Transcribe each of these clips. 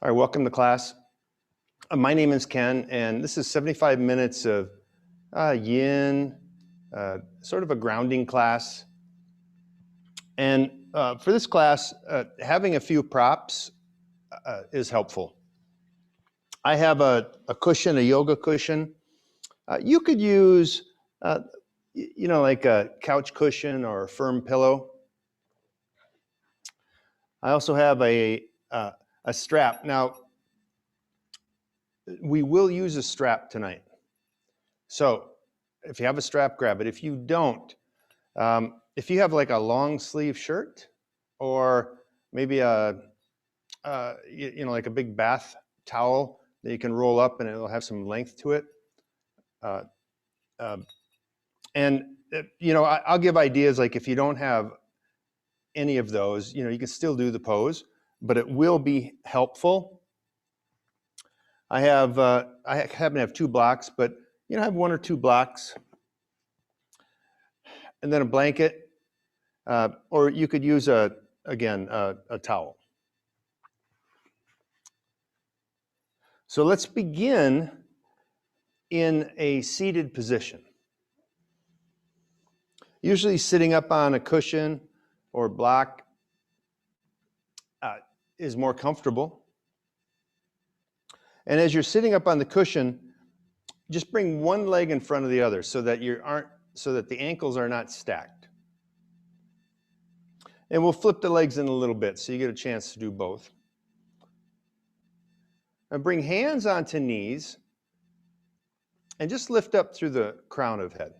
All right, welcome to class. My name is Ken, and this is 75 minutes of yin, sort of a grounding class. And for this class, having a few props is helpful. I have a cushion, a yoga cushion. You could use, like a couch cushion or a firm pillow. I also have a strap. Now, we will use a strap tonight. So if you have a strap, grab it. If you don't, if you have like a long sleeve shirt or maybe like a big bath towel that you can roll up and it'll have some length to it. I'll give ideas like if you don't have any of those, you can still do the pose, but it will be helpful. I happen to have 2 blocks, but I have 1 or 2 blocks, and then a blanket, or you could use a towel. So let's begin in a seated position. Usually sitting up on a cushion or block is more comfortable. And as you're sitting up on the cushion, just bring one leg in front of the other so that the ankles are not stacked. And we'll flip the legs in a little bit so you get a chance to do both. And bring hands onto knees and just lift up through the crown of head.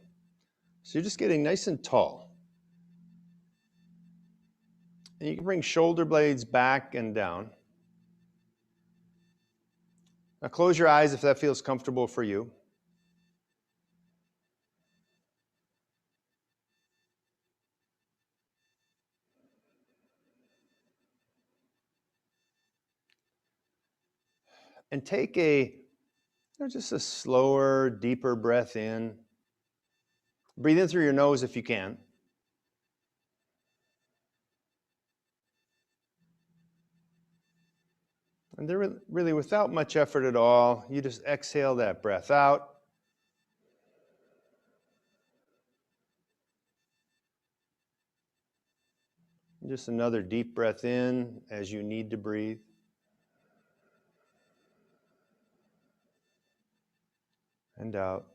So you're just getting nice and tall. And you can bring shoulder blades back and down. Now close your eyes if that feels comfortable for you. And take just a slower, deeper breath in. Breathe in through your nose if you can. And they're really without much effort at all, you just exhale that breath out. Just another deep breath in as you need to breathe. And out.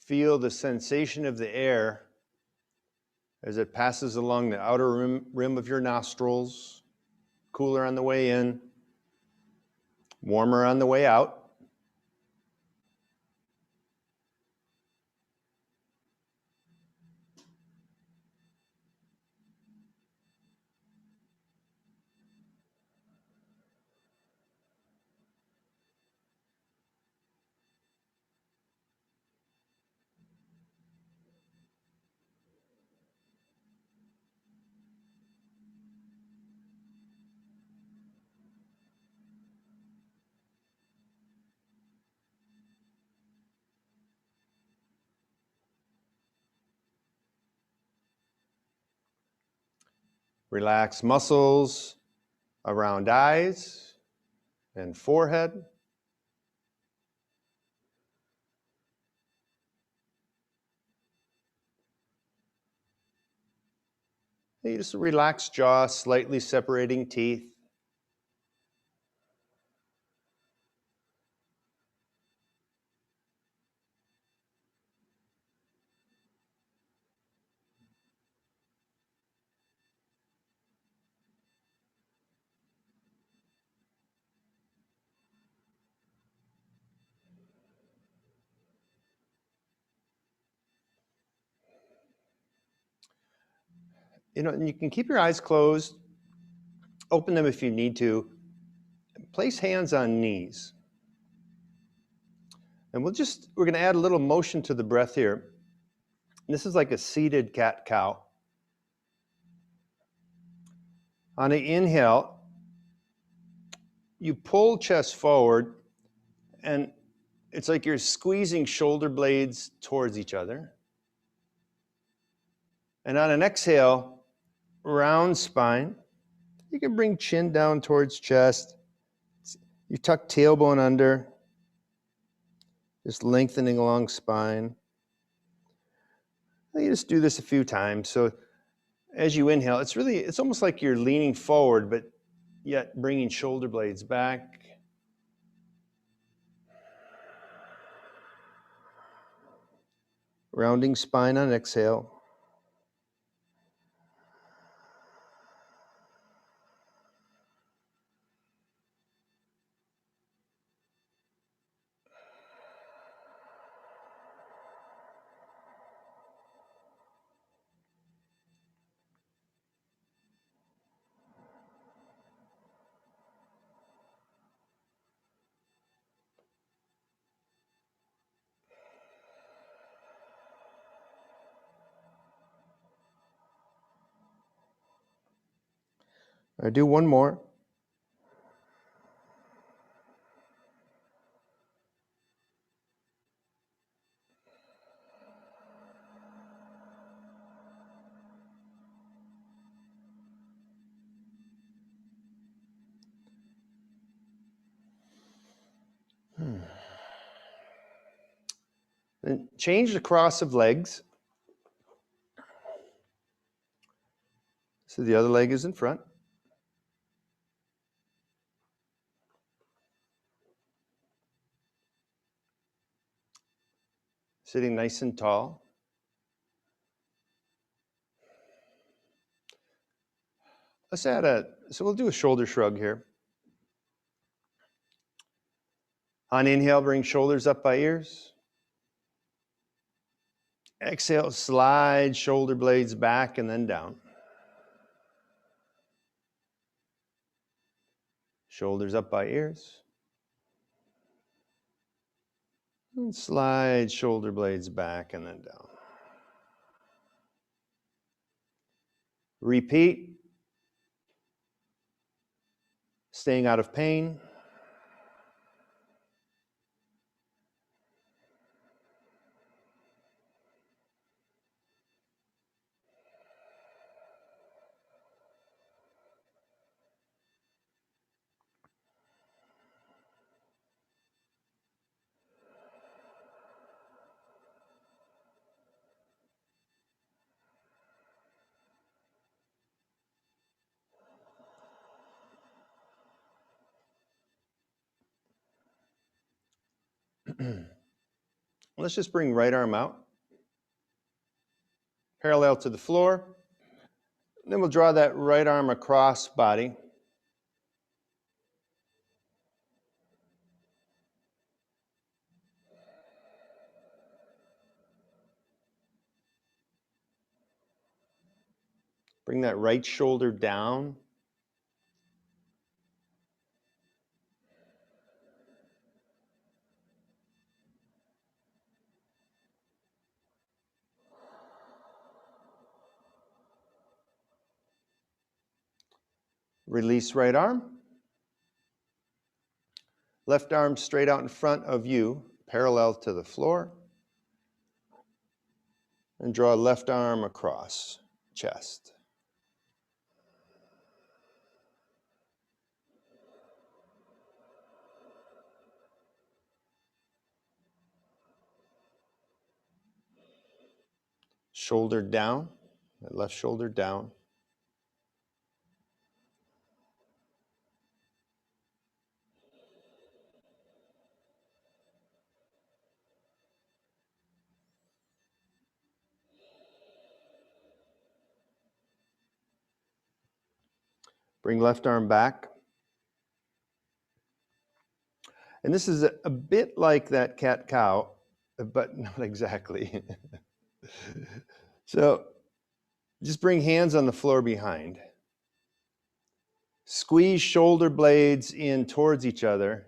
Feel the sensation of the air as it passes along the outer rim of your nostrils, cooler on the way in, warmer on the way out. Relax muscles around eyes and forehead. You just relax jaw, slightly separating teeth. And you can keep your eyes closed, open them if you need to. Place hands on knees. And we're going to add a little motion to the breath here. This is like a seated cat-cow. On the inhale, you pull chest forward, and it's like you're squeezing shoulder blades towards each other. And on an exhale, round spine. You can bring chin down towards chest. You tuck tailbone under, just lengthening along spine. You just do this a few times. So as you inhale, it's almost like you're leaning forward, but yet bringing shoulder blades back. Rounding spine on exhale. I do one more. Then change the cross of legs. So the other leg is in front. Sitting nice and tall. So we'll do a shoulder shrug here. On inhale, bring shoulders up by ears. Exhale, slide shoulder blades back and then down. Shoulders up by ears. And slide shoulder blades back and then down. Repeat. Staying out of pain. Let's just bring right arm out, parallel to the floor. Then we'll draw that right arm across body. Bring that right shoulder down. Release right arm. Left arm straight out in front of you, parallel to the floor. And draw left arm across chest. Shoulder down, left shoulder down. Bring left arm back. And this is a bit like that cat-cow, but not exactly. So just bring hands on the floor behind. Squeeze shoulder blades in towards each other.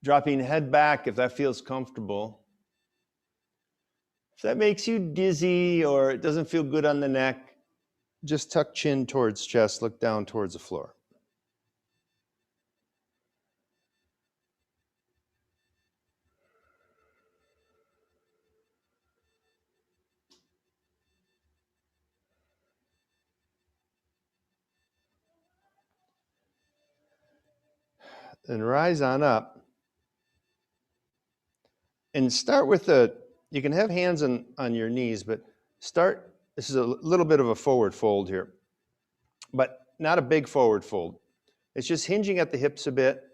Dropping head back if that feels comfortable. If that makes you dizzy or it doesn't feel good on the neck, just tuck chin towards chest, look down towards the floor. And rise on up. And start with you can have hands on your knees, but this is a little bit of a forward fold here, but not a big forward fold. It's just hinging at the hips a bit.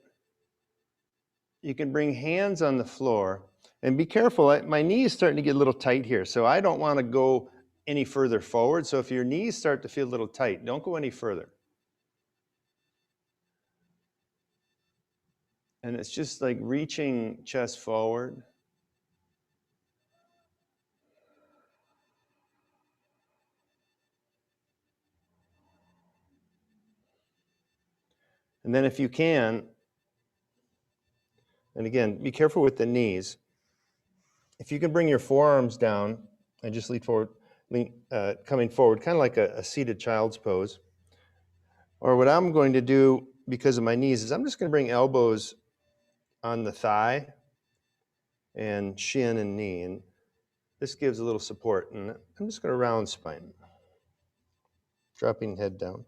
You can bring hands on the floor and be careful. My knee is starting to get a little tight here, so I don't want to go any further forward. So if your knees start to feel a little tight, don't go any further. And it's just like reaching chest forward. And then if you can, and again, be careful with the knees. If you can bring your forearms down and just lean forward, coming forward, kind of like a seated child's pose. Or what I'm going to do because of my knees is I'm just going to bring elbows on the thigh and shin and knee. And this gives a little support. And I'm just going to round spine, dropping head down.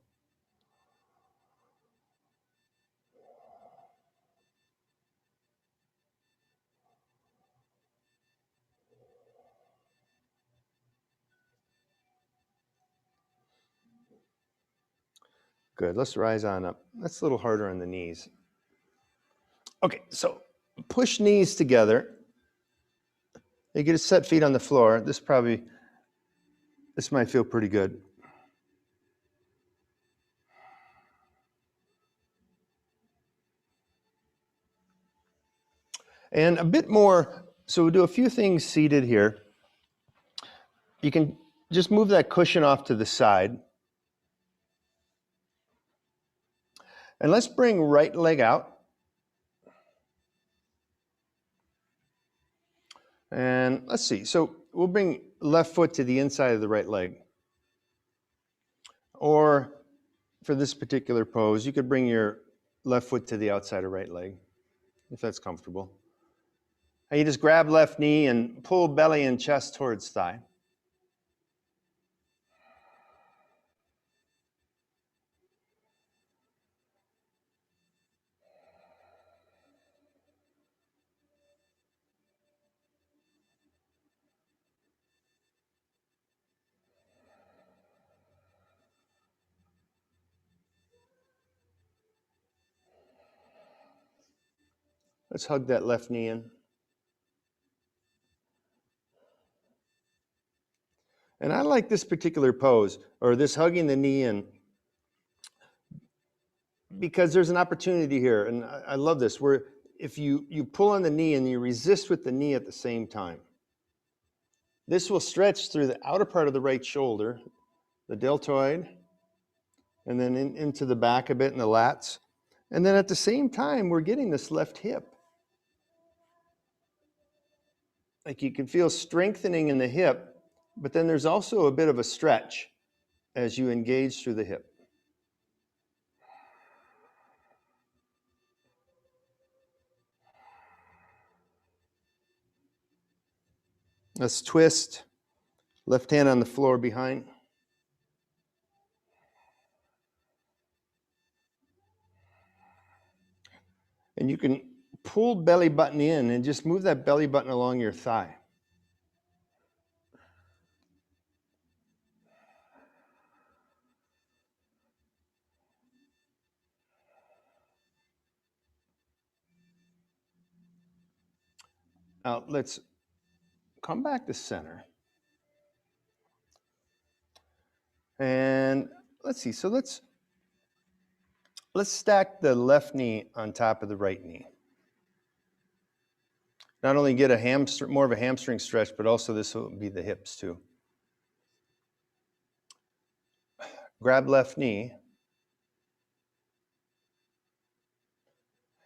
Good, let's rise on up. That's a little harder on the knees. Okay, so push knees together. You get a set feet on the floor. This might feel pretty good. And a bit more, so we'll do a few things seated here. You can just move that cushion off to the side. And let's bring right leg out. And let's see, so we'll bring left foot to the inside of the right leg. Or for this particular pose, you could bring your left foot to the outside of right leg, if that's comfortable. And you just grab left knee and pull belly and chest towards thigh. Let's hug that left knee in. And I like this particular pose, or this hugging the knee in, because there's an opportunity here, and I love this, where if you pull on the knee and you resist with the knee at the same time, this will stretch through the outer part of the right shoulder, the deltoid, and then into the back a bit in the lats. And then at the same time, we're getting this left hip. Like you can feel strengthening in the hip, but then there's also a bit of a stretch as you engage through the hip. Let's twist, left hand on the floor behind. And you can pull belly button in and just move that belly button along your thigh. Now let's come back to center. And let's see, so let's stack the left knee on top of the right knee. Not only get more of a hamstring stretch, but also this will be the hips too. Grab left knee.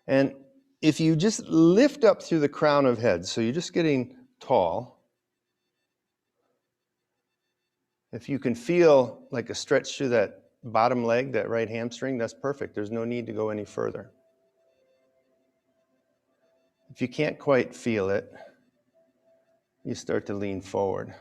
And if you just lift up through the crown of head, so you're just getting tall, If you can feel like a stretch through that bottom leg, that right hamstring, that's perfect. There's no need to go any further. If you can't quite feel it, you start to lean forward.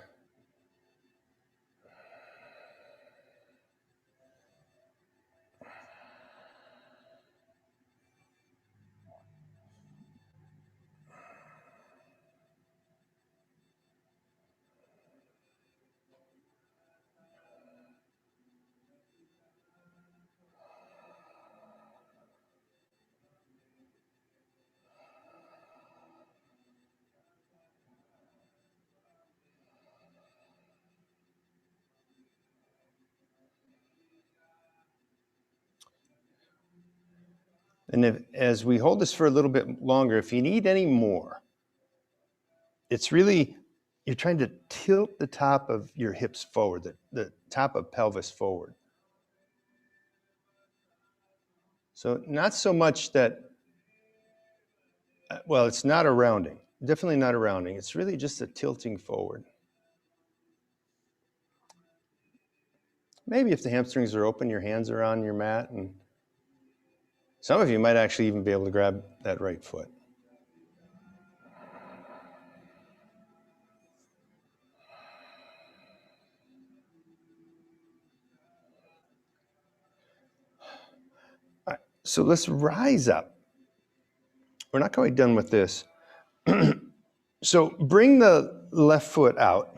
And as we hold this for a little bit longer, if you need any more, it's really, you're trying to tilt the top of your hips forward, the top of pelvis forward. So not so much that, well, it's not a rounding, definitely not a rounding. It's really just a tilting forward. Maybe if the hamstrings are open, your hands are on your mat, and some of you might actually even be able to grab that right foot. All right, so let's rise up. We're not quite done with this. So bring the left foot out,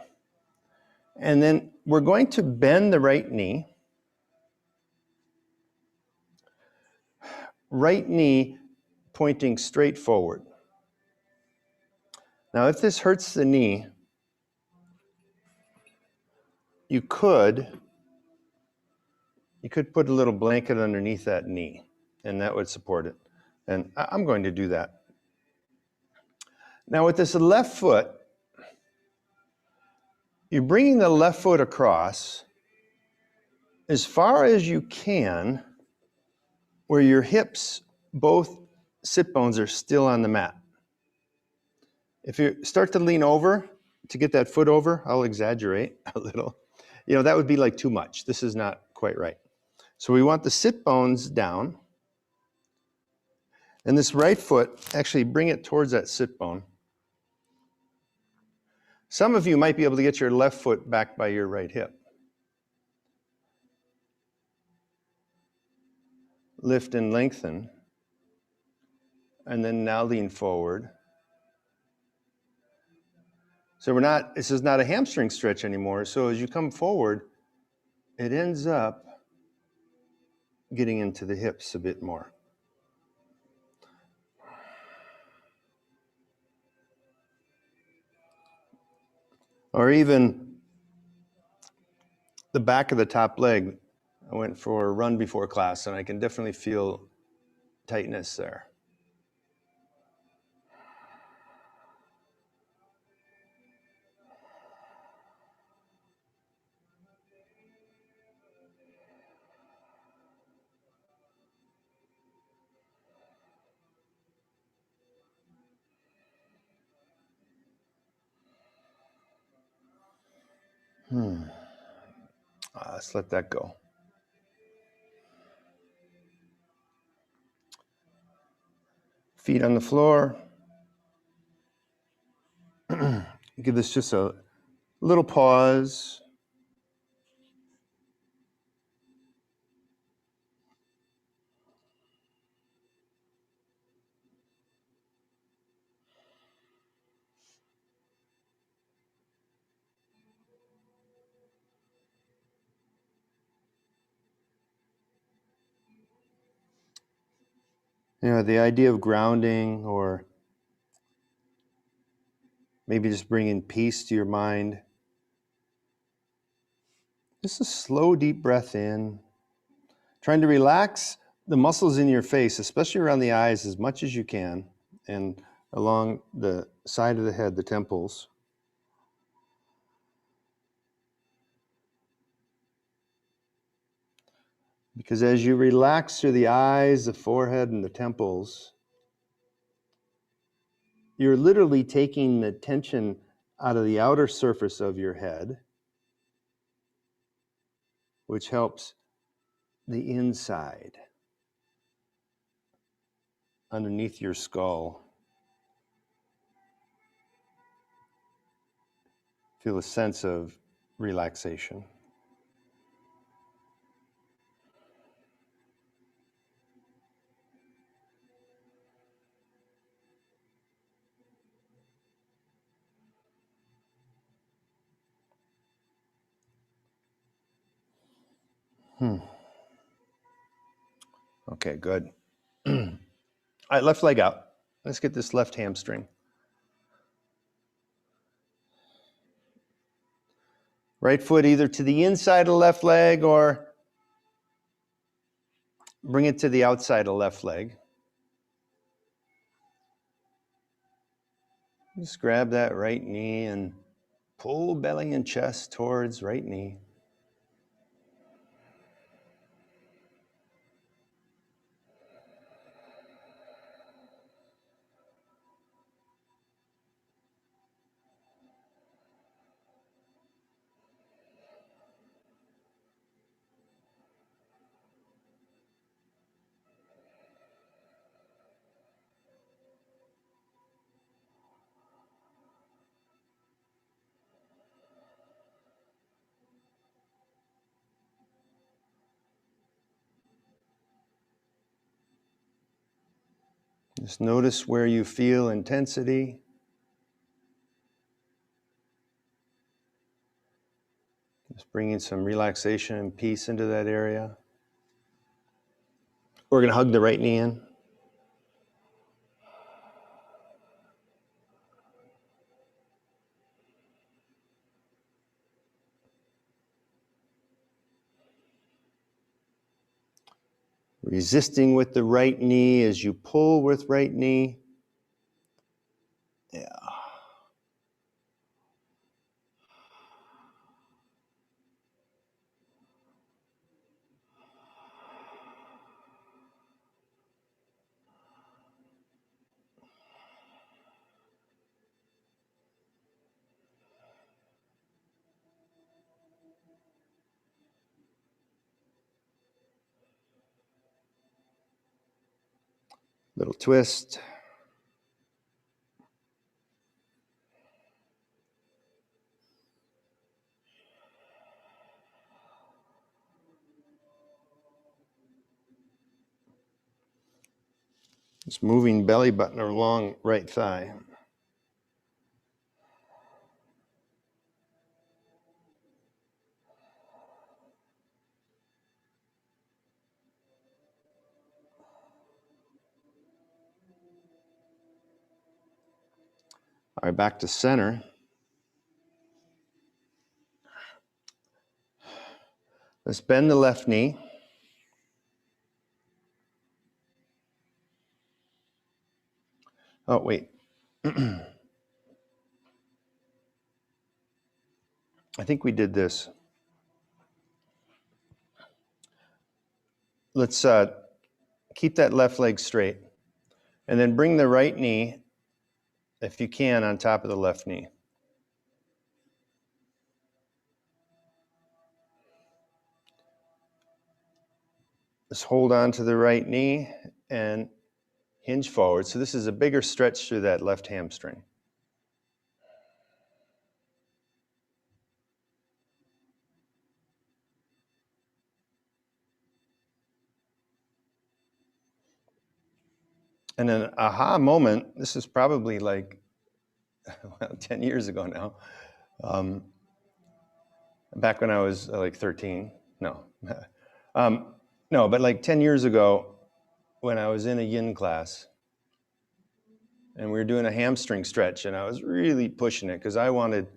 and then we're going to bend the right knee. Right knee pointing straight forward. Now, if this hurts the knee, you could put a little blanket underneath that knee, and that would support it. And I'm going to do that. Now, with this left foot, you're bringing the left foot across as far as you can, where your hips, both sit bones, are still on the mat. If you start to lean over to get that foot over, I'll exaggerate a little. You know, that would be like too much. This is not quite right. So we want the sit bones down. And this right foot, actually bring it towards that sit bone. Some of you might be able to get your left foot back by your right hip. Lift and lengthen. And then now lean forward. So this is not a hamstring stretch anymore. So as you come forward, it ends up getting into the hips a bit more. Or even the back of the top leg. I went for a run before class, and I can definitely feel tightness there. Let's let that go. Feet on the floor. Give this just a little pause. You know, the idea of grounding, or maybe just bringing peace to your mind. Just a slow, deep breath in. Trying to relax the muscles in your face, especially around the eyes, as much as you can, and along the side of the head, the temples. Because as you relax through the eyes, the forehead, and the temples, you're literally taking the tension out of the outer surface of your head which helps the inside underneath your skull. Feel a sense of relaxation. Okay, good. All right, left leg out. Let's get this left hamstring. Right foot either to the inside of the left leg or bring it to the outside of the left leg. Just grab that right knee and pull belly and chest towards right knee. Just notice where you feel intensity. Just bringing some relaxation and peace into that area. We're going to hug the right knee in. Resisting with the right knee as you pull with right knee. Yeah. Little twist. Just moving belly button along right thigh. All right, back to center. Let's bend the left knee. Oh, wait. I think we did this. Let's keep that left leg straight. And then bring the right knee, if you can, on top of the left knee. Just hold on to the right knee and hinge forward. So this is a bigger stretch through that left hamstring. And an aha moment, this is probably like, well, 10 years ago now. Back when I was like 13. No. No, but like 10 years ago when I was in a yin class and we were doing a hamstring stretch and I was really pushing it because I wanted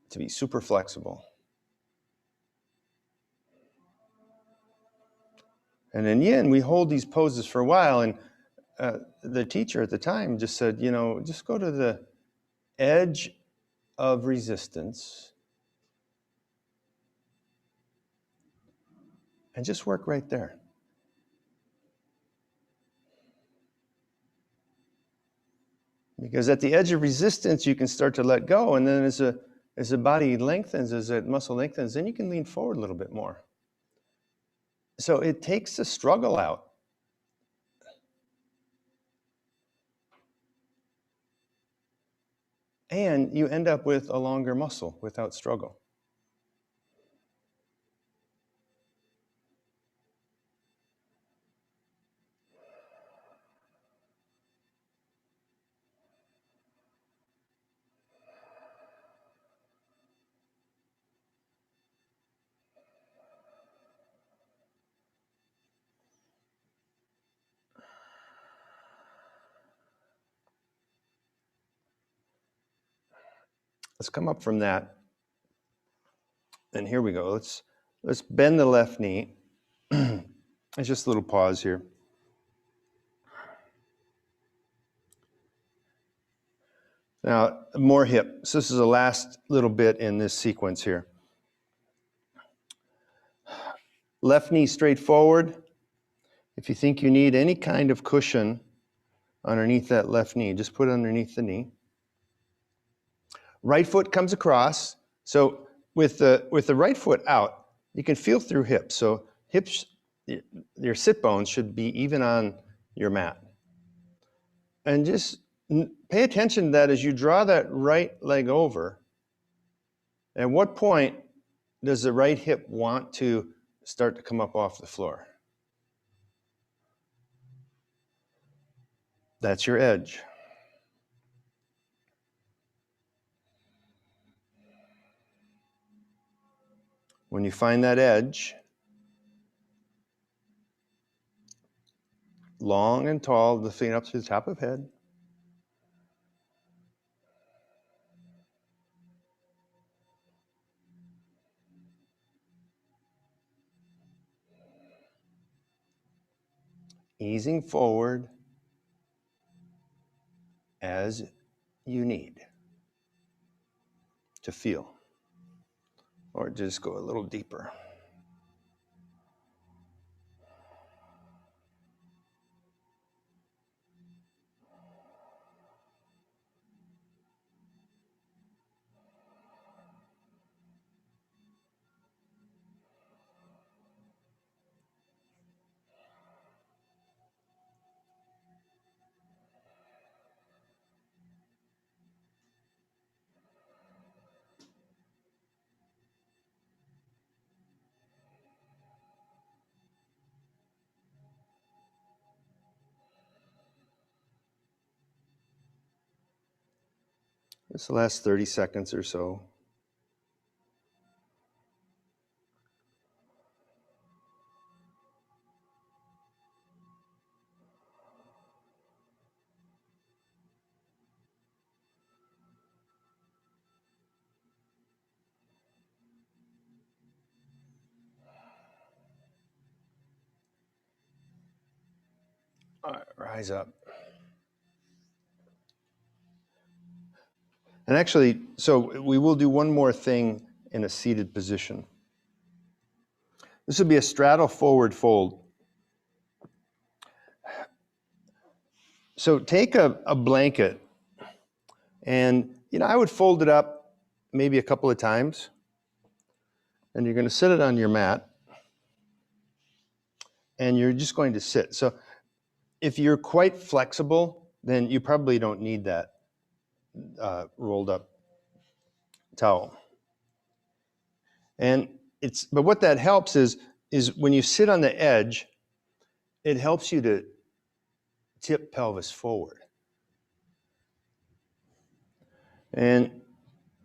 to be super flexible. And in yin, we hold these poses for a while, and the teacher at the time just said, just go to the edge of resistance and just work right there. Because at the edge of resistance, you can start to let go, and then as the body lengthens, as that muscle lengthens, then you can lean forward a little bit more. So it takes the struggle out. And you end up with a longer muscle without struggle. Let's come up from that. And here we go. Let's bend the left knee. It's just a little pause here. Now, more hip. So this is the last little bit in this sequence here. Left knee straight forward. If you think you need any kind of cushion underneath that left knee, just put it underneath the knee. Right foot comes across. So with the right foot out, you can feel through hips. So hips, your sit bones should be even on your mat. And just pay attention to that as you draw that right leg over. At what point does the right hip want to start to come up off the floor? That's your edge. When you find that edge, long and tall, the feet up to the top of head. Easing forward as you need to feel, or just go a little deeper. This the last 30 seconds or so. All right, rise up. And actually, so we will do one more thing in a seated position. This would be a straddle forward fold. So take a blanket and, I would fold it up maybe a couple of times, and you're going to sit it on your mat, and you're just going to sit. So if you're quite flexible, then you probably don't need that rolled up towel. But what that helps is when you sit on the edge, it helps you to tip pelvis forward. And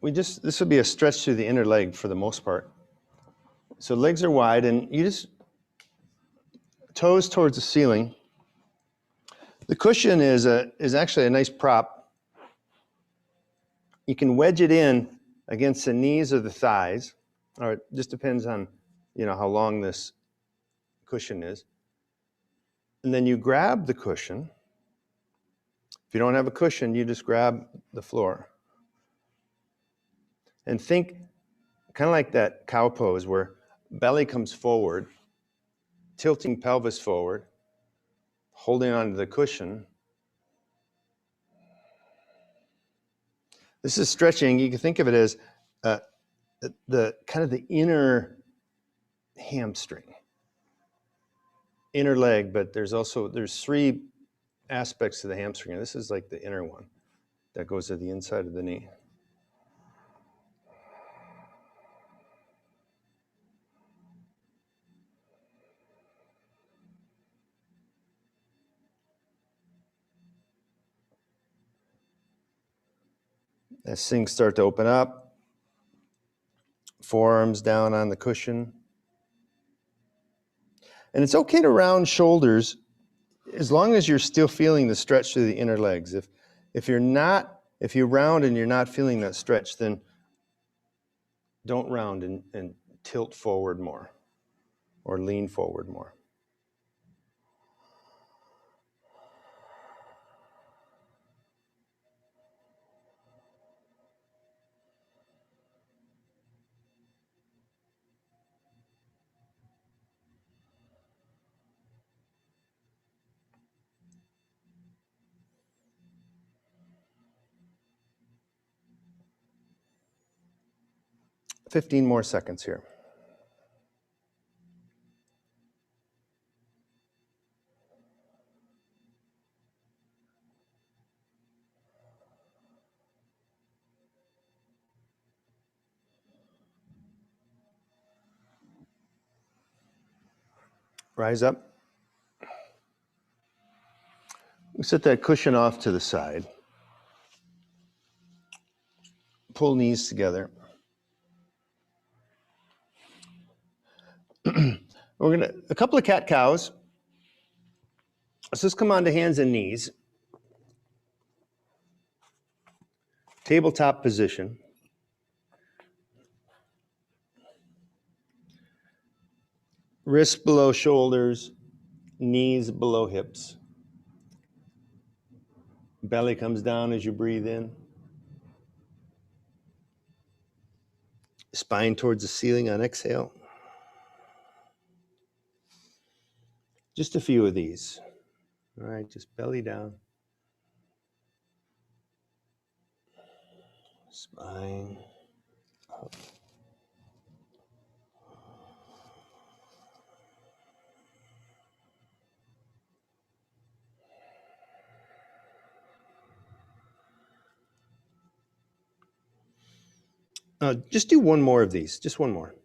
this would be a stretch through the inner leg for the most part. So legs are wide, and you just toes towards the ceiling. The cushion is actually a nice prop. You can wedge it in against the knees or the thighs, or it just depends on, how long this cushion is. And then you grab the cushion. If you don't have a cushion, you just grab the floor. And think kind of like that cow pose where belly comes forward, tilting pelvis forward, holding onto the cushion. This is stretching. You can think of it as the kind of the inner hamstring. inner leg, but there's three aspects to the hamstring, and this is like the inner one that goes to the inside of the knee. As things start to open up, forearms down on the cushion. And it's okay to round shoulders as long as you're still feeling the stretch through the inner legs. If you round and you're not feeling that stretch, then don't round and tilt forward more or lean forward more. – 15 more seconds here. Rise up. We set that cushion off to the side. Pull knees together. A couple of cat-cows. Let's just come onto hands and knees. Tabletop position. Wrists below shoulders, knees below hips. Belly comes down as you breathe in. Spine towards the ceiling on exhale. Just a few of these. All right, just belly down. Spine up. Just do one more of these, just one more.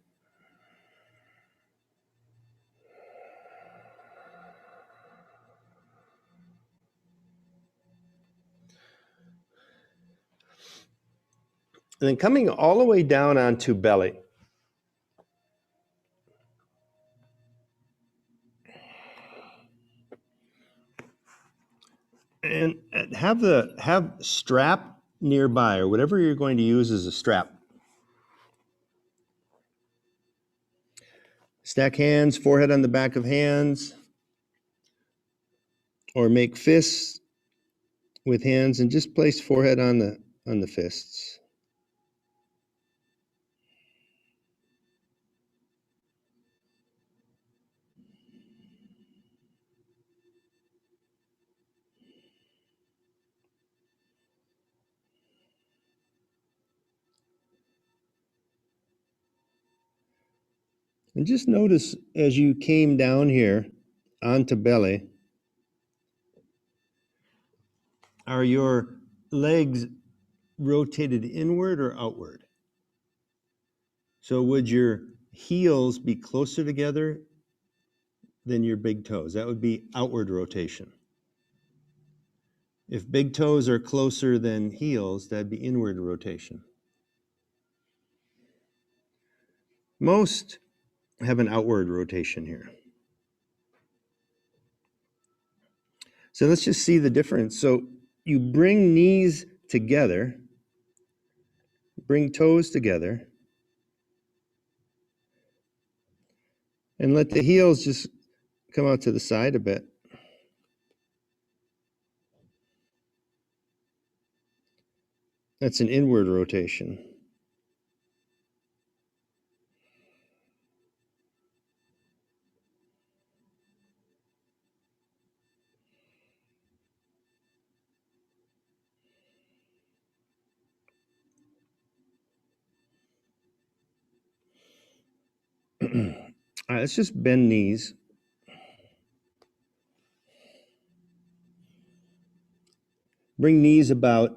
And then coming all the way down onto belly. And have strap nearby, or whatever you're going to use as a strap. Stack hands, forehead on the back of hands, or make fists with hands and just place forehead on the fists. And just notice as you came down here onto belly, are your legs rotated inward or outward? So would your heels be closer together than your big toes? That would be outward rotation. If big toes are closer than heels, that'd be inward rotation. Most have an outward rotation here. So let's just see the difference. So you bring knees together, bring toes together, and let the heels just come out to the side a bit. That's an inward rotation. All right, let's just bend knees. Bring knees about,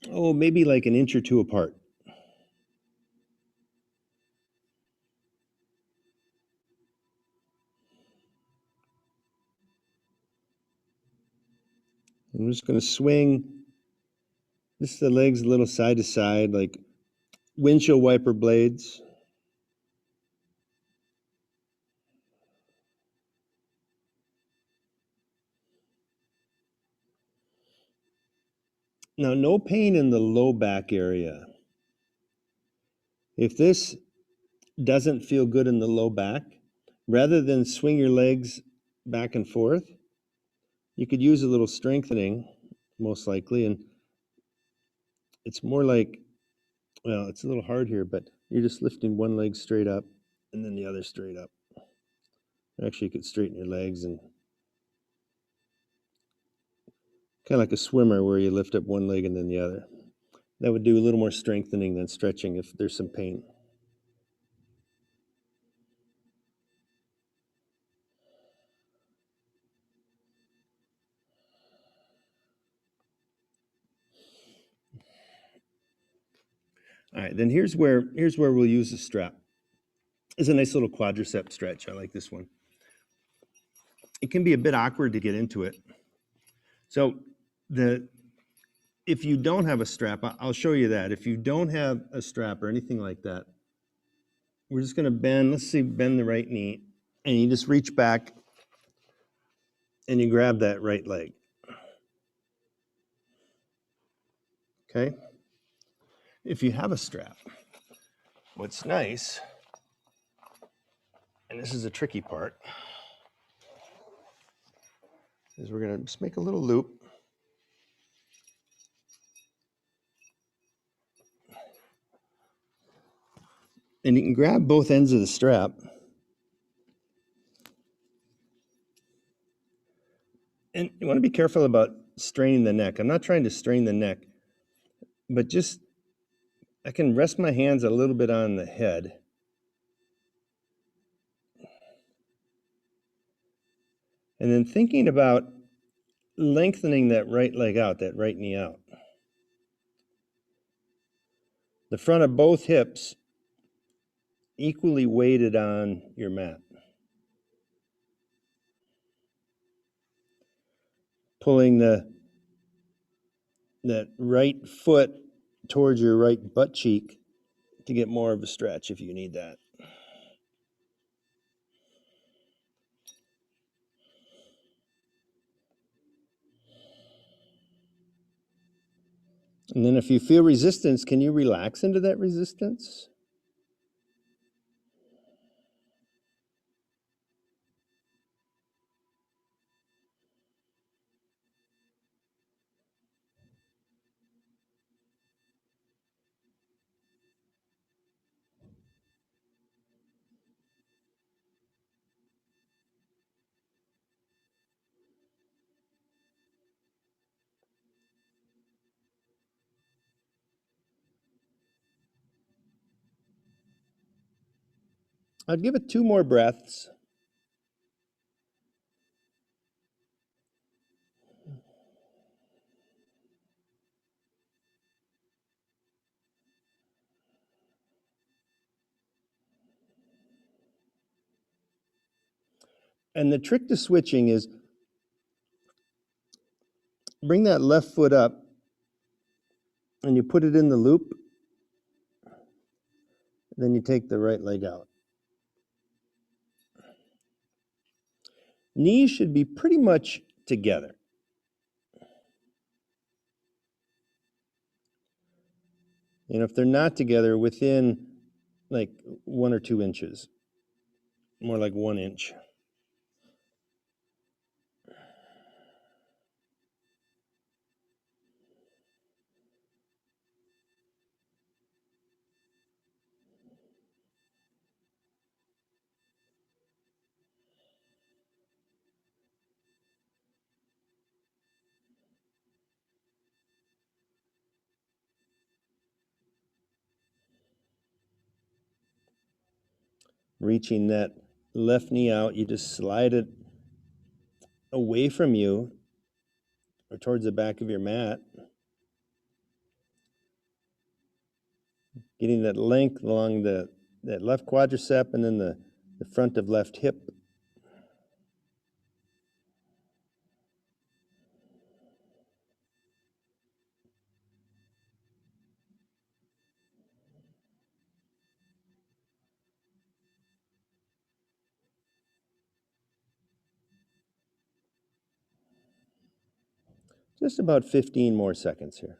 maybe like an inch or two apart. I'm just going to swing just the legs a little side to side, like windshield wiper blades. Now, no pain in the low back area. If this doesn't feel good in the low back, rather than swing your legs back and forth, you could use a little strengthening, most likely. And it's more like, well, it's a little hard here, but you're just lifting one leg straight up and then the other straight up. Actually, you could straighten your legs and kind of like a swimmer where you lift up one leg and then the other. That would do a little more strengthening than stretching if there's some pain. All right, then here's where we'll use the strap. It's a nice little quadricep stretch. I like this one. It can be a bit awkward to get into it. So if you don't have a strap, I'll show you that. If you don't have a strap or anything like that, we're just going to bend, bend the right knee, and you just reach back and you grab that right leg. Okay? If you have a strap, what's nice, and this is a tricky part, is we're going to just make a little loop. And you can grab both ends of the strap. And you want to be careful about straining the neck. I'm not trying to strain the neck, but just, I can rest my hands a little bit on the head. And then thinking about lengthening that right leg out, that right knee out. The front of both hips equally weighted on your mat. Pulling that right foot towards your right butt cheek to get more of a stretch if you need that. And then if you feel resistance, can you relax into that resistance? I'd give it 2 more breaths. And the trick to switching is bring that left foot up and you put it in the loop. Then you take the right leg out. Knees should be pretty much together. And if they're not together, within like 1 or 2 inches, more like 1 inch. Reaching that left knee out, you just slide it away from you or towards the back of your mat. Getting that length along that left quadricep and then the front of left hip. Just about 15 more seconds here.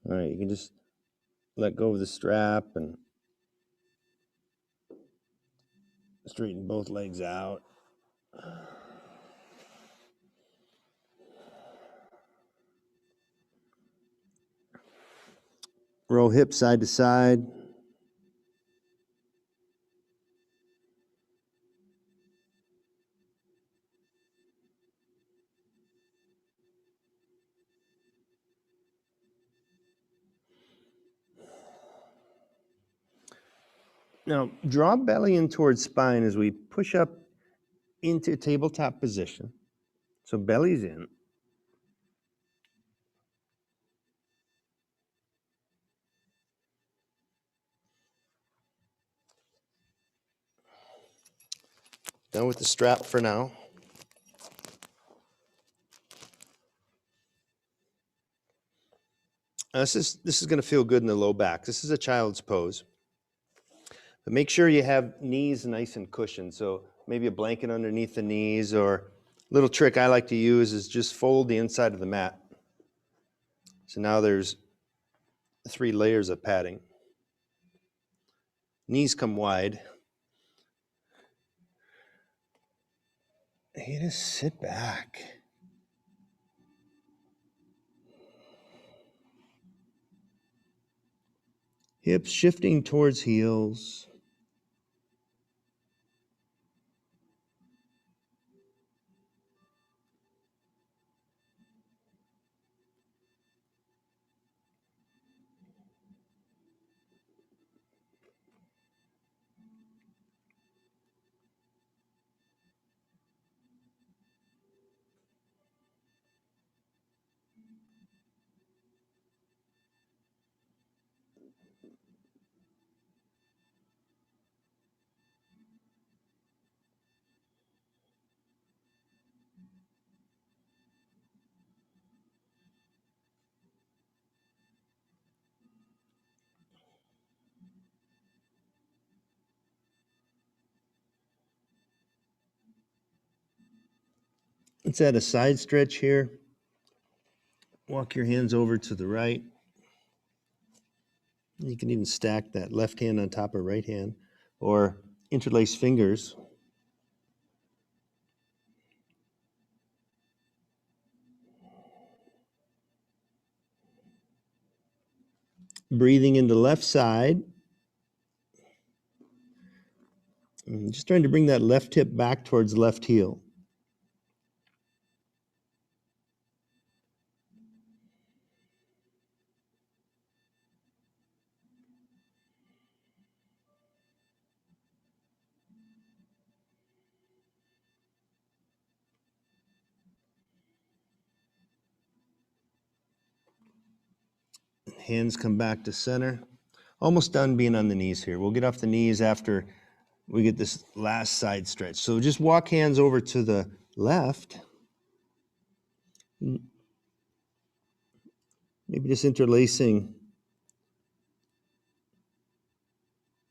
All right, you can just let go of the strap and straighten both legs out. Roll hips side to side. Now, draw belly in towards spine as we push up into tabletop position. So belly's in. Done with the strap for now. This is going to feel good in the low back. This is a child's pose. But make sure you have knees nice and cushioned. So maybe a blanket underneath the knees, or a little trick I like to use is just fold the inside of the mat. So now there's 3 layers of padding. Knees come wide. You just sit back. Hips shifting towards heels. Let's add a side stretch here. Walk your hands over to the right. You can even stack that left hand on top of right hand or interlace fingers. Breathing into left side. And just trying to bring that left hip back towards left heel. Hands come back to center. Almost done being on the knees here. We'll get off the knees after we get this last side stretch. So just walk hands over to the left. Maybe just interlacing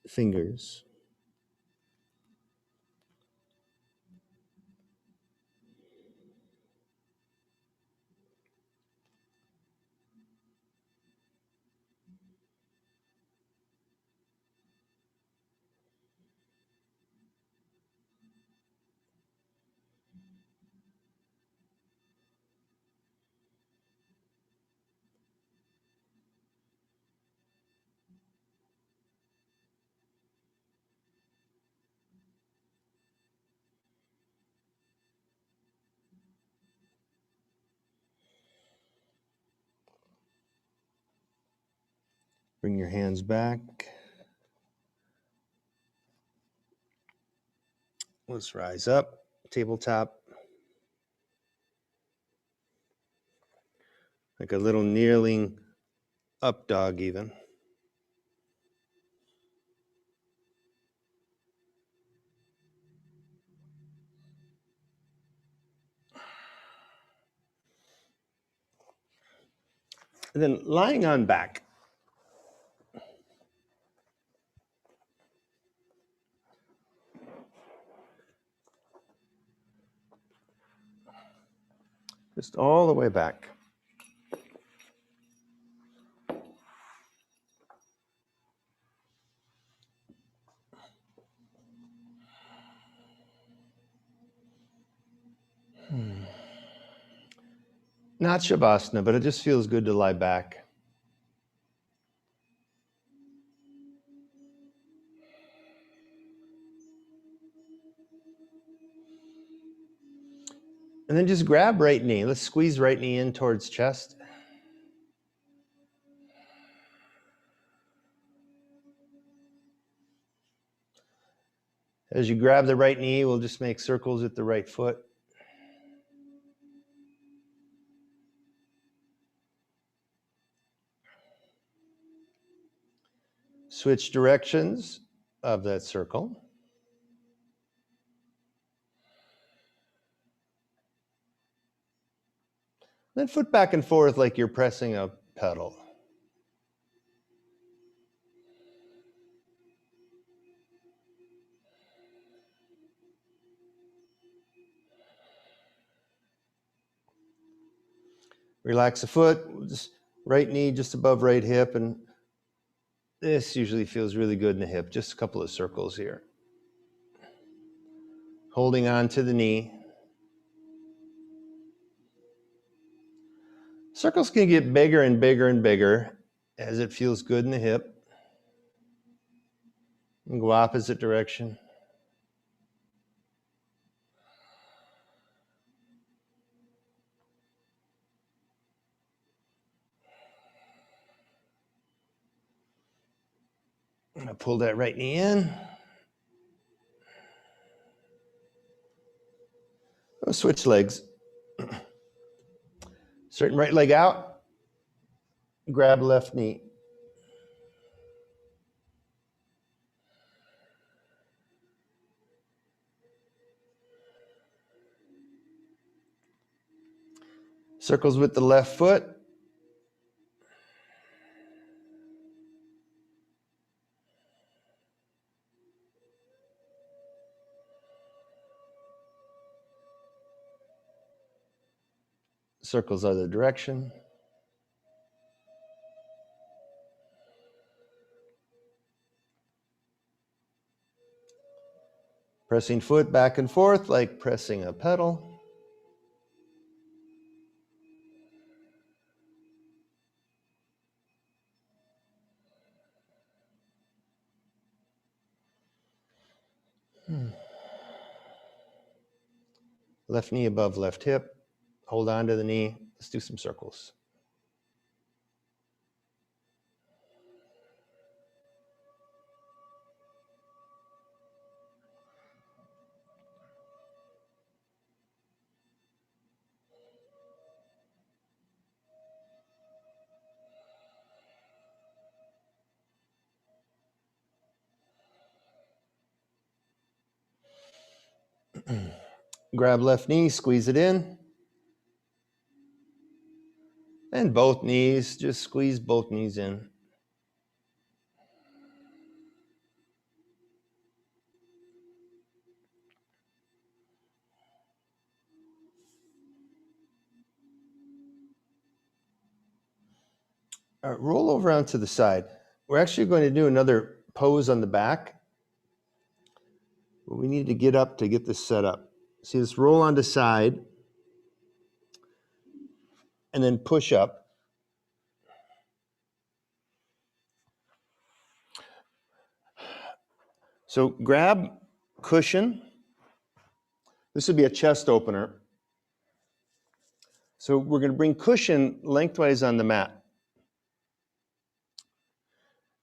fingers. Bring your hands back. Let's rise up, tabletop. Like a little kneeling up dog even. And then lying on back. Just all the way back. Not Shavasana, but it just feels good to lie back. And then just grab right knee. Let's squeeze right knee in towards chest. As you grab the right knee, we'll just make circles with the right foot. Switch directions of that circle. Then foot back and forth like you're pressing a pedal. Relax the foot, just right knee just above right hip, and this usually feels really good in the hip. Just a couple of circles here. Holding on to the knee. Circles can get bigger and bigger and bigger as it feels good in the hip. And go opposite direction. I'm going to pull that right knee in. I'll switch legs. Straighten right leg out. Grab left knee. Circles with the left foot. Circles other direction. Pressing foot back and forth like pressing a pedal. Left knee above left hip. Hold on to the knee. Let's do some circles. Grab left knee, squeeze it in. And both knees, just squeeze both knees in. All right, roll over onto the side. We're actually going to do another pose on the back. But we need to get up to get this set up. See this roll on the side and then push up. So grab cushion. This would be a chest opener. So we're going to bring cushion lengthwise on the mat.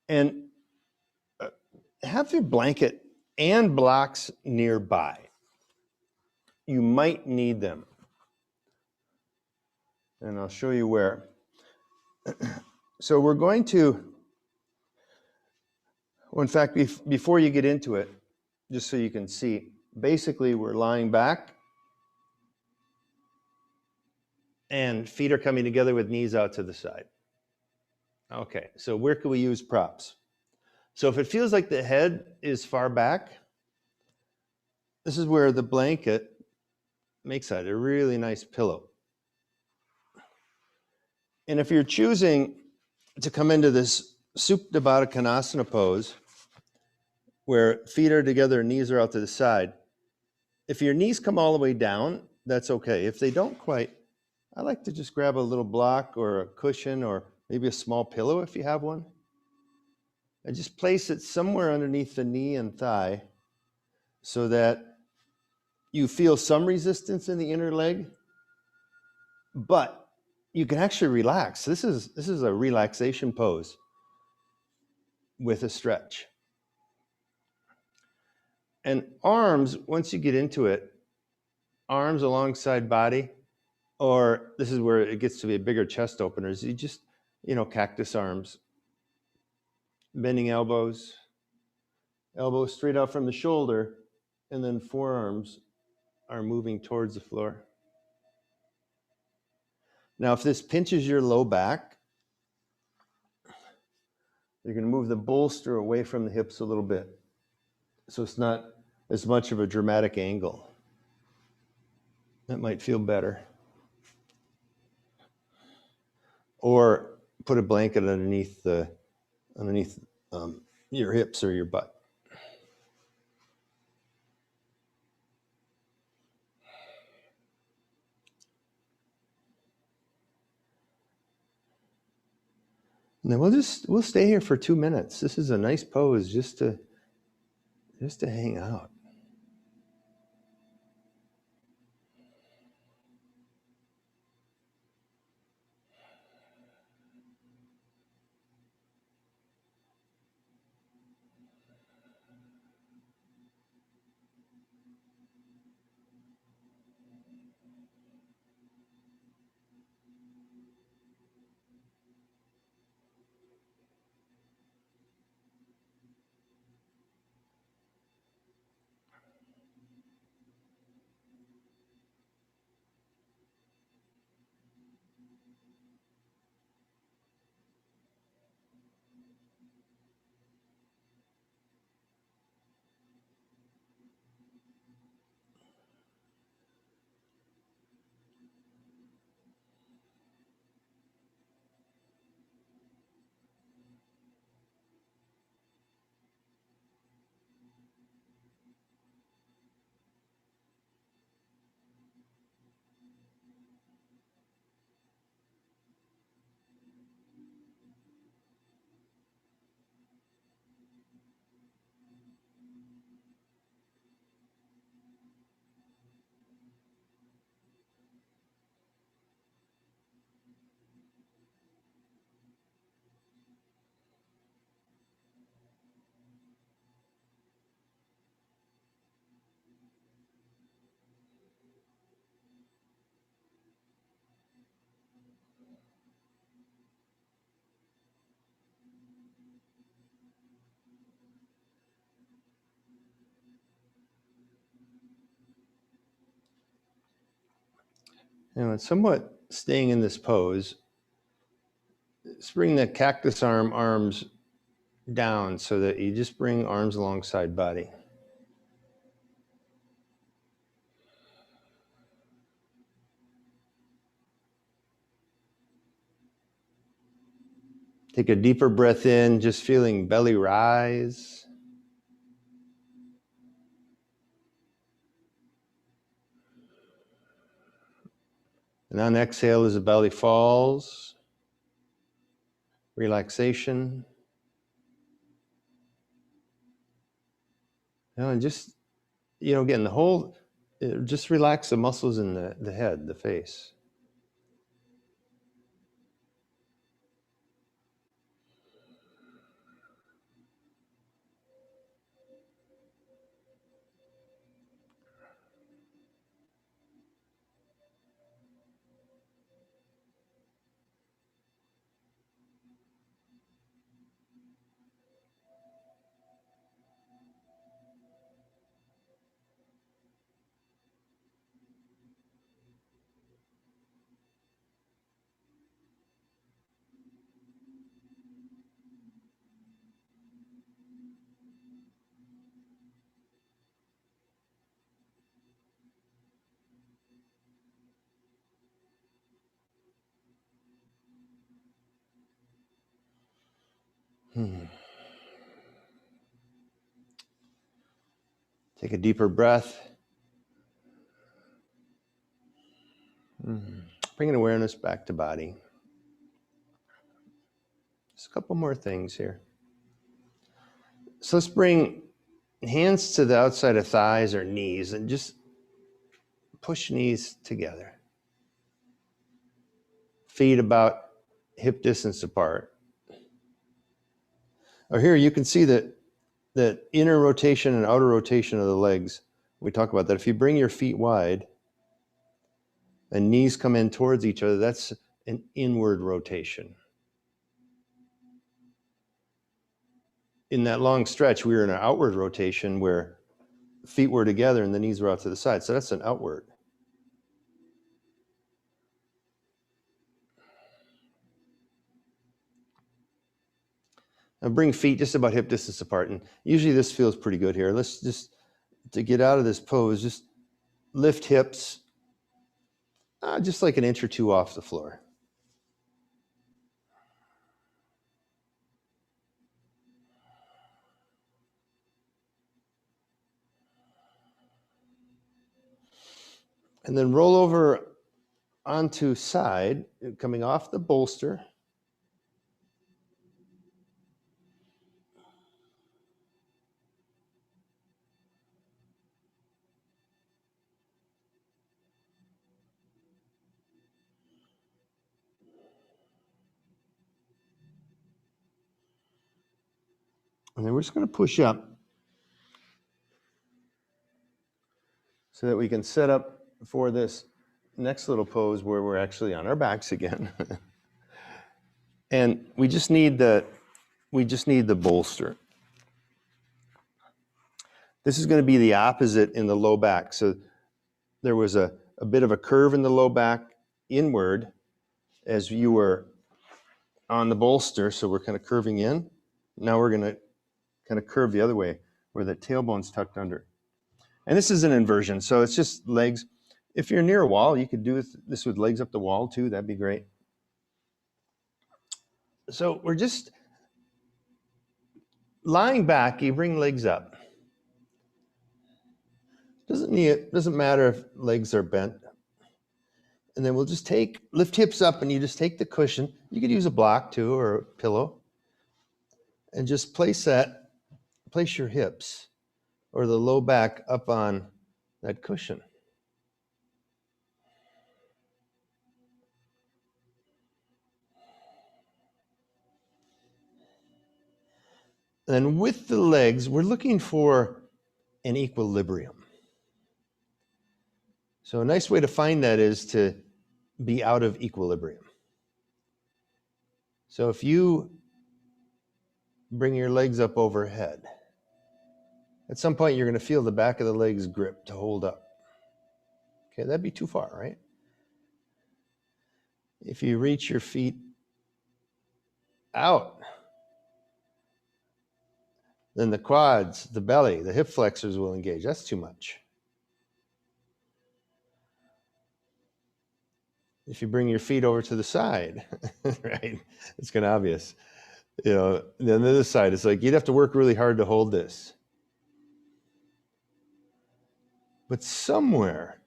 And have your blanket and blocks nearby. You might need them. And I'll show you where. So we're going to, well, in fact, before you get into it, just so you can see, basically we're lying back and feet are coming together with knees out to the side. Okay, so where can we use props? So if it feels like the head is far back, this is where the blanket makes that a really nice pillow. And if you're choosing to come into this Supta Baddha Konasana pose, where feet are together and knees are out to the side, if your knees come all the way down, that's okay. If they don't quite, I like to just grab a little block or a cushion or maybe a small pillow if you have one. And just place it somewhere underneath the knee and thigh so that you feel some resistance in the inner leg, but you can actually relax. This is a relaxation pose with a stretch. And arms, once you get into it, arms alongside body, or this is where it gets to be a bigger chest openers. You just, cactus arms, bending elbows straight out from the shoulder, and then forearms are moving towards the floor. Now, if this pinches your low back, you're going to move the bolster away from the hips a little bit, so it's not as much of a dramatic angle. That might feel better. Or put a blanket underneath your hips or your butt. And then we'll stay here for 2 minutes. This is a nice pose just to hang out. And somewhat staying in this pose, just bring the cactus arms down so that you just bring arms alongside body. Take a deeper breath in, just feeling belly rise. And on exhale as the belly falls, relaxation. And just, again, just relax the muscles in the head, the face. Take a deeper breath. Bringing awareness back to body. Just a couple more things here. So let's bring hands to the outside of thighs or knees and just push knees together. Feet about hip distance apart. Or here you can see that inner rotation and outer rotation of the legs. We talk about that. If you bring your feet wide and knees come in towards each other, that's an inward rotation. In that long stretch, we were in an outward rotation where feet were together and the knees were out to the side. So that's an outward. Now bring feet just about hip distance apart. And usually this feels pretty good here. Let's just, to get out of this pose, just lift hips just like an inch or two off the floor. And then roll over onto side, coming off the bolster. And then we're just going to push up so that we can set up for this next little pose where we're actually on our backs again. And we just need the bolster. This is going to be the opposite in the low back. So there was a bit of a curve in the low back inward as you were on the bolster. So we're kind of curving in. Now we're going to kind of curve the other way where the tailbone's tucked under. And this is an inversion. So it's just legs. If you're near a wall, you could do this with legs up the wall too. That'd be great. So we're just lying back. You bring legs up. Doesn't matter if legs are bent. And then we'll just lift hips up, and you just take the cushion. You could use a block too or a pillow. And just place your hips or the low back up on that cushion. And with the legs, we're looking for an equilibrium. So a nice way to find that is to be out of equilibrium. So if you bring your legs up overhead, at some point you're going to feel the back of the legs grip to hold up. Okay, that'd be too far, right? If you reach your feet out, then the quads, the belly, the hip flexors will engage. That's too much. If you bring your feet over to the side, right, it's kind of obvious. The other side is like you'd have to work really hard to hold this. But somewhere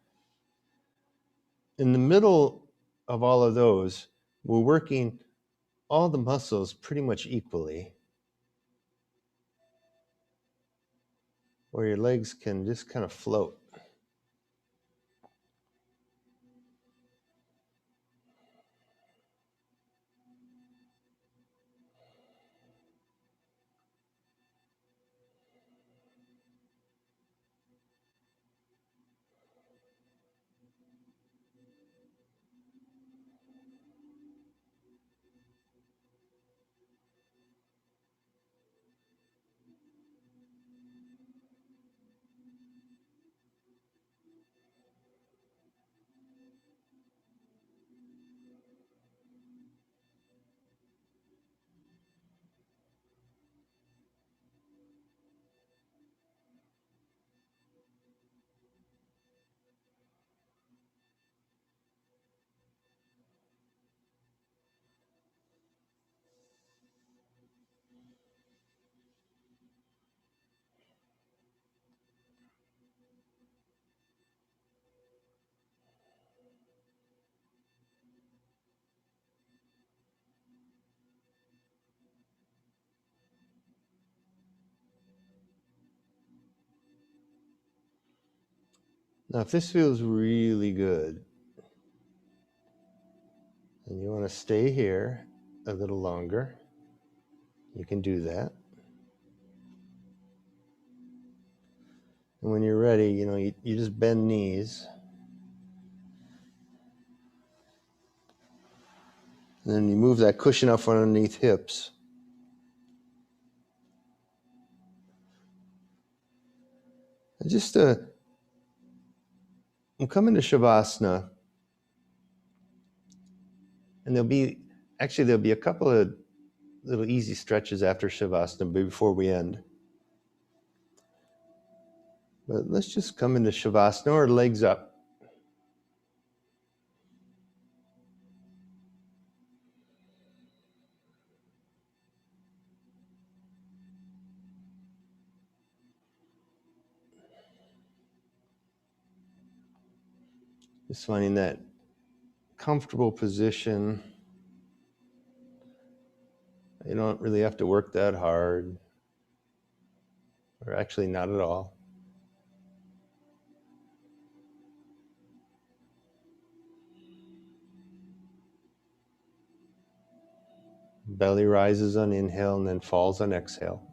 in the middle of all of those, we're working all the muscles pretty much equally, where your legs can just kind of float. Now, if this feels really good, and you want to stay here a little longer, you can do that. And when you're ready, you just bend knees. And then you move that cushion up from underneath hips. And just we'll come into Shavasana. And there'll be a couple of little easy stretches after Shavasana before we end. But let's just come into Shavasana or legs up. Just finding that comfortable position. You don't really have to work that hard, or actually not at all. Belly rises on inhale and then falls on exhale.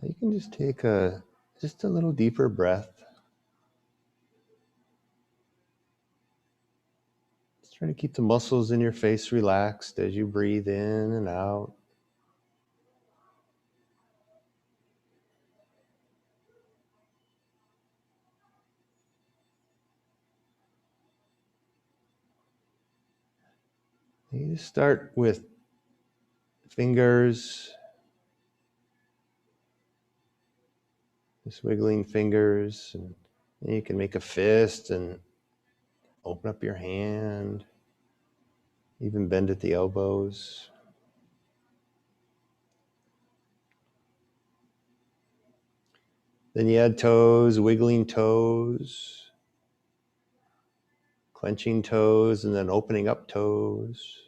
You can just take just a little deeper breath. Just try to keep the muscles in your face relaxed as you breathe in and out. You just start with fingers, just wiggling fingers, and you can make a fist and open up your hand, even bend at the elbows. Then you add toes, wiggling toes, clenching toes, and then opening up toes.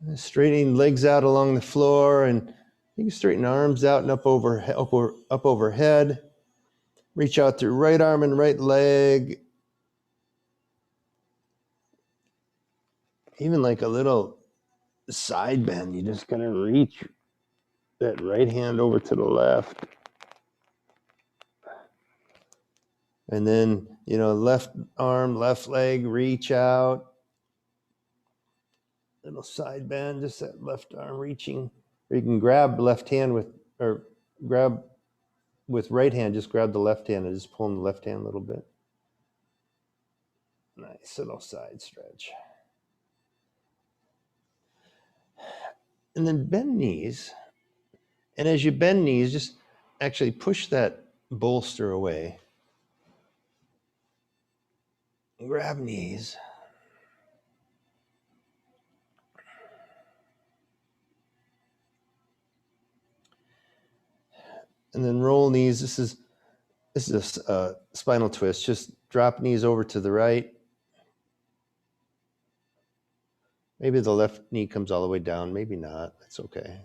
And straightening legs out along the floor, and you can straighten arms out and up overhead. Reach out through right arm and right leg. Even like a little side bend, you just kind of reach that right hand over to the left. And then, left arm, left leg, reach out. Little side bend, just that left arm reaching. Or you can grab left hand grab with right hand, just grab the left hand and just pull in the left hand a little bit. Nice little side stretch. And then bend knees. And as you bend knees, just actually push that bolster away. Grab knees. And then roll knees. This is a spinal twist. Just drop knees over to the right. Maybe the left knee comes all the way down. Maybe not. That's okay.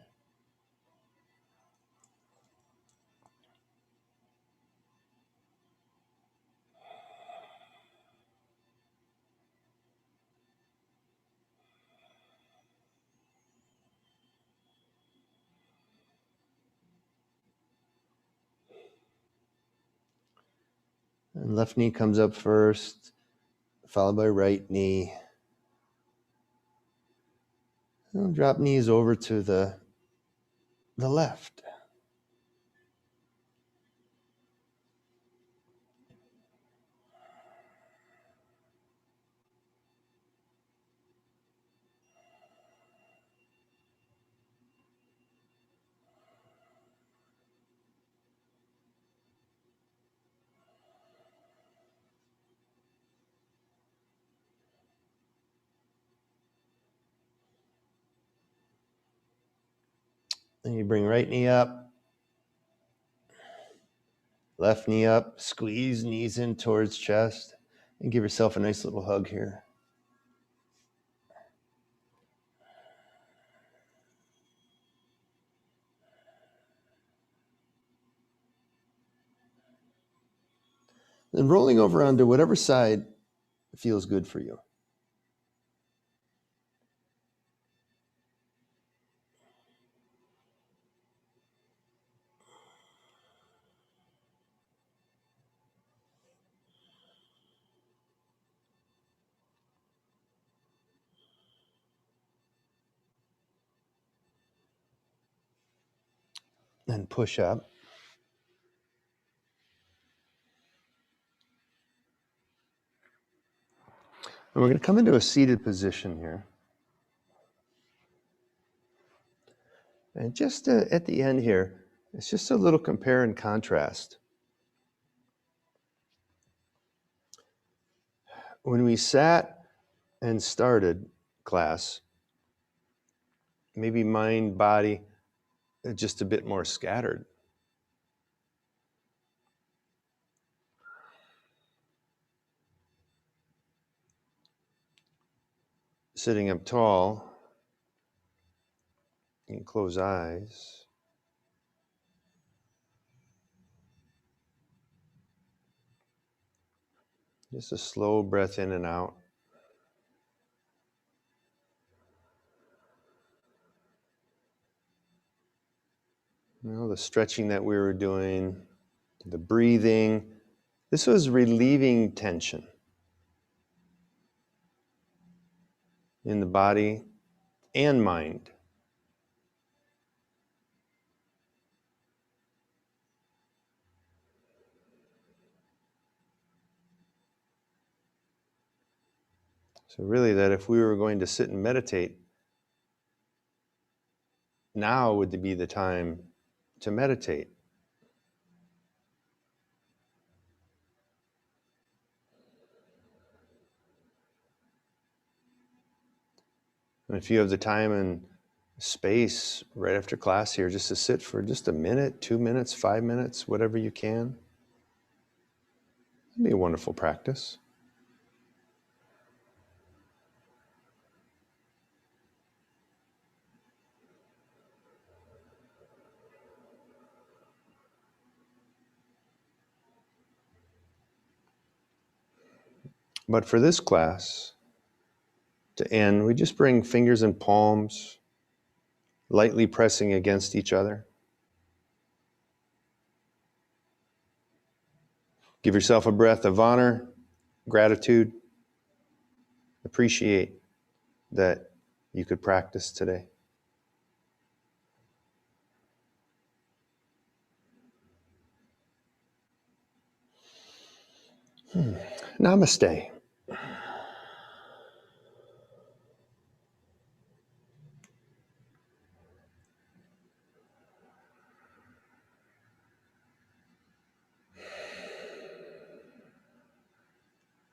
And left knee comes up first, followed by right knee. And drop knees over to the left. Then you bring right knee up, left knee up, squeeze knees in towards chest, and give yourself a nice little hug here. Then rolling over onto whatever side feels good for you. And push up. And we're going to come into a seated position here. And just at the end here, it's just a little compare and contrast. When we sat and started class, maybe mind, body, just a bit more scattered. Sitting up tall, you can close eyes. Just a slow breath in and out. The stretching that we were doing, the breathing, this was relieving tension in the body and mind. So really that if we were going to sit and meditate, now would be the time to meditate. And if you have the time and space right after class here, just to sit for just a minute, 2 minutes, 5 minutes, whatever you can, it'd be a wonderful practice. But for this class, to end, we just bring fingers and palms lightly pressing against each other. Give yourself a breath of honor, gratitude. Appreciate that you could practice today. Namaste.